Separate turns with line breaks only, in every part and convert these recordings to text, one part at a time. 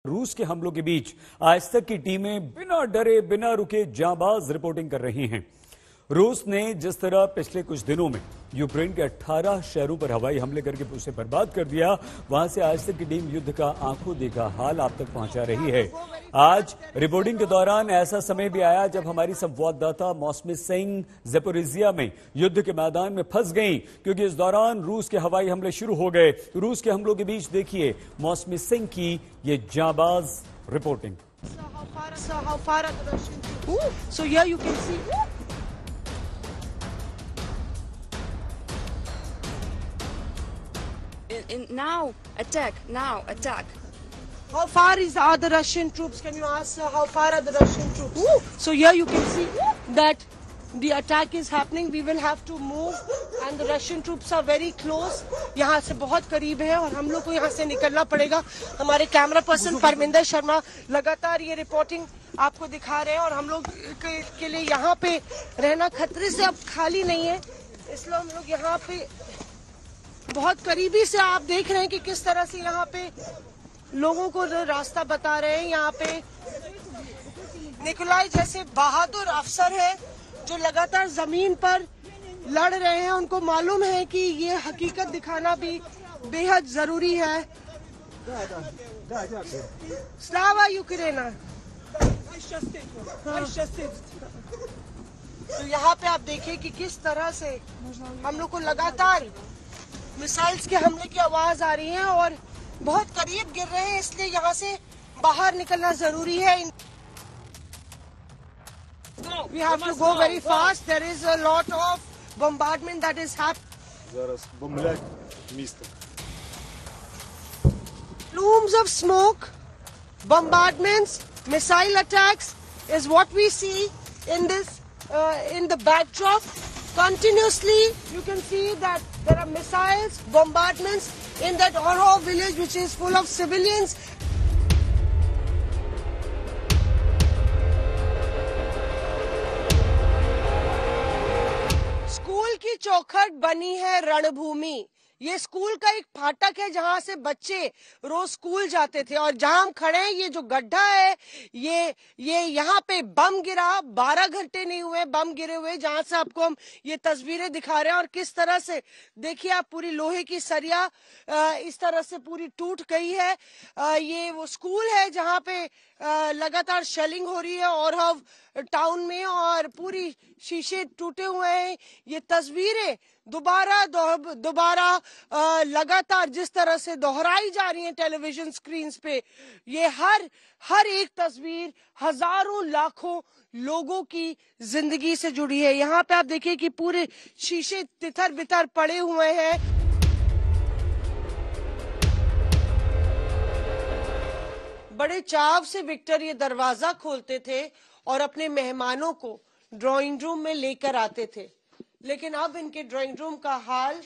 रूस के हमलों के बीच आज तक की टीमें बिना डरे बिना रुके जांबाज रिपोर्टिंग कर रही हैं। रूस ने जिस तरह पिछले कुछ दिनों में यूक्रेन के 18 शहरों पर हवाई हमले करके उसे बर्बाद कर दिया, वहां से आज तक की टीम युद्ध का आंखों देखा हाल आप तक पहुंचा रही है। आज रिपोर्टिंग के दौरान ऐसा समय भी आया जब हमारी संवाददाता मौसमी सिंह ज़पोरिज़िया में युद्ध के मैदान में फंस गई, क्योंकि इस दौरान रूस के हवाई हमले शुरू हो गए। रूस के हमलों के बीच देखिए मौसमी सिंह की ये जांबाज reporting.
Now attack!
How far are the Russian troops? Can you ask how far are the Russian troops? So here you can see that the attack is happening. We will have to move and the Russian troops are very close. यहाँ से बहुत करीब है और हम लोग को यहाँ से निकलना पड़ेगा। हमारे कैमरा पर्सन परमिंदर शर्मा लगातार ये रिपोर्टिंग आपको दिखा रहे हैं और हम लोग के लिए यहाँ पे रहना खतरे से अब खाली नहीं है, इसलिए हम लोग यहाँ पे बहुत करीबी से आप देख रहे हैं कि किस तरह से यहाँ पे लोगों को रास्ता बता रहे हैं। यहाँ पे निकोलाई जैसे बहादुर अफसर है जो लगातार जमीन पर लड़ रहे हैं, उनको मालूम है कि ये हकीकत दिखाना भी बेहद जरूरी है। Slava Ukraine. तो यहाँ पे आप देखिए कि किस तरह से हम लोग को लगातार मिसाइल्स के हमले की आवाज आ रही है और बहुत करीब गिर रहे हैं, इसलिए यहाँ से बाहर निकलना जरूरी है। We have to go very fast. There is a lot of bombardment that is happening. Plumes of smoke, bombardments, missile attacks is what we see in this in the backdrop. Continuously, you can see that there are missiles, bombardments in that Orhov village, which is full of civilians. School की चौखट बनी है रणभूमि। ये school का एक फाटक है जहां से बच्चे रोज स्कूल जाते थे और जहां हम खड़े हैं ये जो गड्ढा है ये यहाँ पे बम गिरा, 12 घंटे नहीं हुए बम गिरे हुए, जहां से आपको हम ये तस्वीरें दिखा रहे हैं और किस तरह से देखिए आप पूरी लोहे की सरिया इस तरह से पूरी टूट गई है। ये वो स्कूल है जहां पे लगातार शेलिंग हो रही है और टाउन में और पूरी शीशे टूटे हुए हैं। ये तस्वीरें दोबारा लगातार जिस तरह से दोहराई जा रही हैं टेलीविजन स्क्रीन्स पे, ये हर एक तस्वीर हजारों लाखों लोगों की जिंदगी से जुड़ी है। यहाँ पे आप देखिए कि पूरे शीशे तितर बितर पड़े हुए हैं। बड़े चाव से विक्टर ये दरवाजा खोलते थे और अपने मेहमानों को ड्राइंग रूम में लेकर आते थे, लेकिन अब इनके ड्राइंग रूम का हाल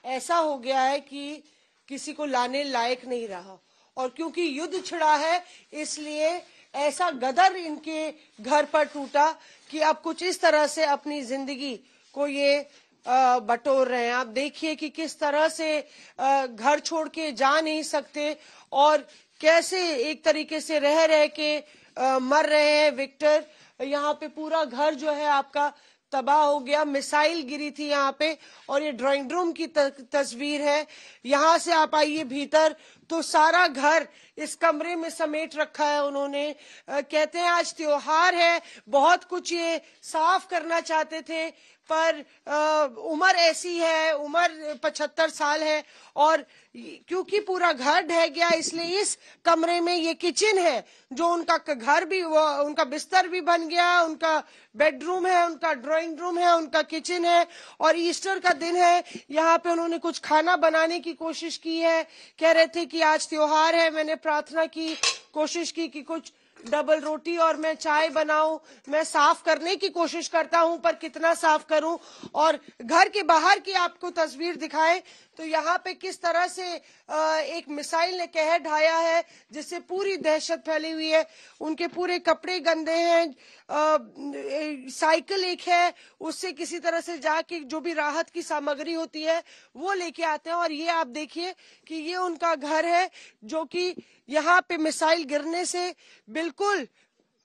ऐसा हो गया है कि किसी को लाने लायक नहीं रहा। और क्योंकि युद्ध छिड़ा है इसलिए ऐसा गदर इनके घर पर टूटा कि अब कुछ इस तरह से अपनी जिंदगी को ये बटोर रहे हैं। आप देखिए कि किस तरह से घर छोड़ के जा नहीं सकते और कैसे एक तरीके से रह के मर रहे हैं विक्टर। यहाँ पे पूरा घर जो है आपका तबाह हो गया, मिसाइल गिरी थी यहाँ पे और ये ड्राइंग रूम की तस्वीर है। यहाँ से आप आइए भीतर तो सारा घर इस कमरे में समेट रखा है उन्होंने। कहते हैं आज त्योहार है, बहुत कुछ ये साफ करना चाहते थे पर उम्र ऐसी है, उम्र 75 साल है और क्योंकि पूरा घर ढह गया इसलिए इस कमरे में ये किचन है जो उनका घर भी, उनका बिस्तर भी बन गया, उनका बेडरूम है, उनका ड्राइंग रूम है, उनका किचन है और ईस्टर का दिन है। यहाँ पे उन्होंने कुछ खाना बनाने की कोशिश की है, कह रहे थे कि आज त्योहार है। मैंने प्रार्थना की, कोशिश की कि कुछ डबल रोटी और मैं चाय बनाऊं, मैं साफ करने की कोशिश करता हूं, पर कितना साफ करूं। और घर के बाहर की आपको तस्वीर दिखाएं तो यहाँ पे किस तरह से एक मिसाइल ने कहर ढाया है, जिससे पूरी दहशत फैली हुई है। उनके पूरे कपड़े गंदे हैं, साइकिल एक है, उससे किसी तरह से जाके जो भी राहत की सामग्री होती है वो लेके आते हैं। और ये आप देखिए कि ये उनका घर है, जो कि यहाँ पे मिसाइल गिरने से बिल्कुल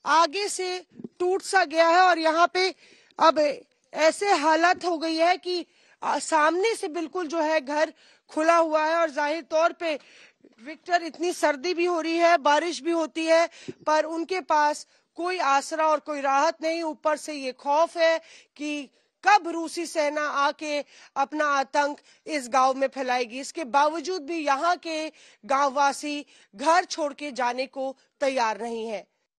आगे से टूट सा गया है। और यहाँ पे अब ऐसे हालत हो गई है कि सामने से बिल्कुल जो है घर खुला हुआ है। और जाहिर तौर पे विक्टर, इतनी सर्दी भी हो रही है, बारिश भी होती है, पर उनके पास कोई आसरा और कोई राहत नहीं। ऊपर से ये खौफ है कि कब रूसी सेना आके अपना आतंक इस गांव में फैलाएगी। इसके बावजूद भी यहाँ के गांववासी घर छोड़ के जाने को तैयार नहीं है।